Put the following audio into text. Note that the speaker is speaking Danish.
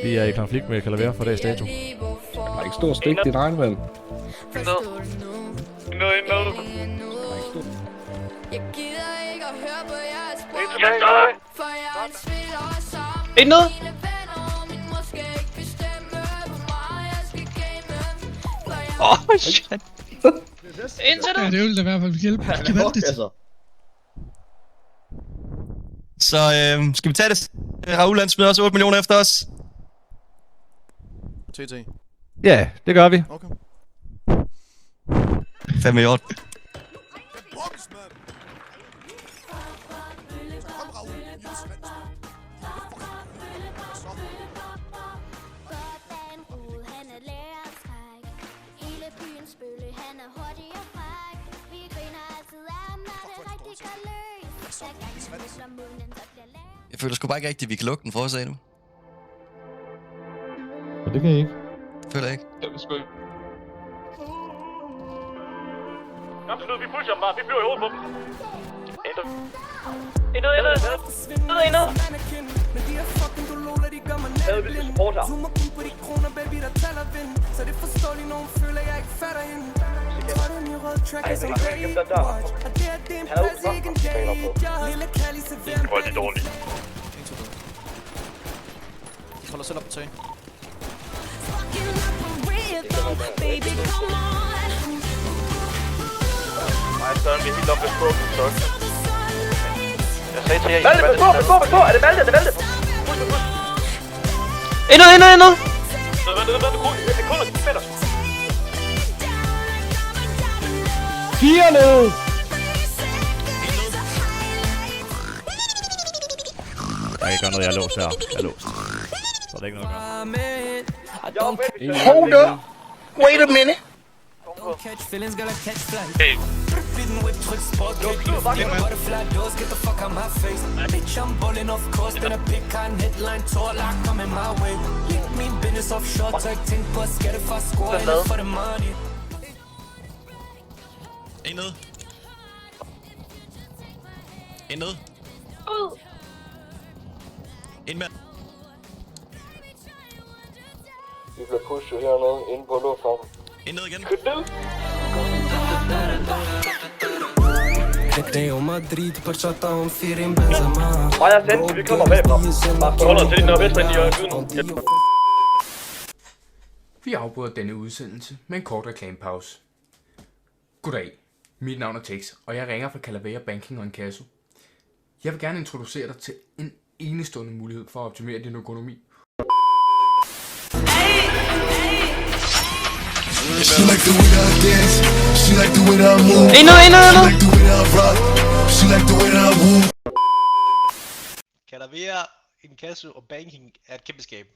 Vi er i konflikt med Calavera for dags dato. Der er ikke stor stik dit regnvand. En ned! Åh, shit! Indtil Ja, det! det ville da i hvert fald hjælpe gevaldigt. Så skal vi tage det? Raoul han smider også 8 millioner efter os. TT. Ja, det gør vi. Okay. 5 i orden. Jeg føler sgu bare ikke rigtigt, at vi kan lukke den for os af nu. Men det kan I ikke. Føler jeg ikke. Det er sgu ikke. Absolut, vi pusher dem bare. Vi flyver i hovedet på dem. En ned! Hvad vil du supporter? Ej, det er ikke dem der. Han er udenfor. Hvor er det dårligt. De holder selv op på tagen. Nej, Søren, vi er helt oppe ved skåben, sorry. Jeg sagde til jer... Valde, pas på! Er det Valde? Push! En ned! Vent, det er kun spænder. 4 ned! Jeg kan ikke gøre noget, jeg er låst her. Jeg er låst. Så er der ikke noget at gøre. Hold up! Wait a minute! Hey. En ned. En ned. En mand. Vi bliver pushet hernede inde på lufthavnen. En ned igen. Maja, send, vi kommer bagfra. Bare hold os til den nordvest, ind i lyden. Vi afbryder denne udsendelse med en kort reklamepause. Goddag, mit navn er Tex, og jeg ringer fra Calavera Banking og Inkasso. Jeg vil gerne introducere dig til en enestående mulighed for at optimere din økonomi. She like the way that I dance. She like the way that I move. En ned! She like the way that I rock. She like the way that I move. Calavera, Inkasso og Banking er et kæmpe skab.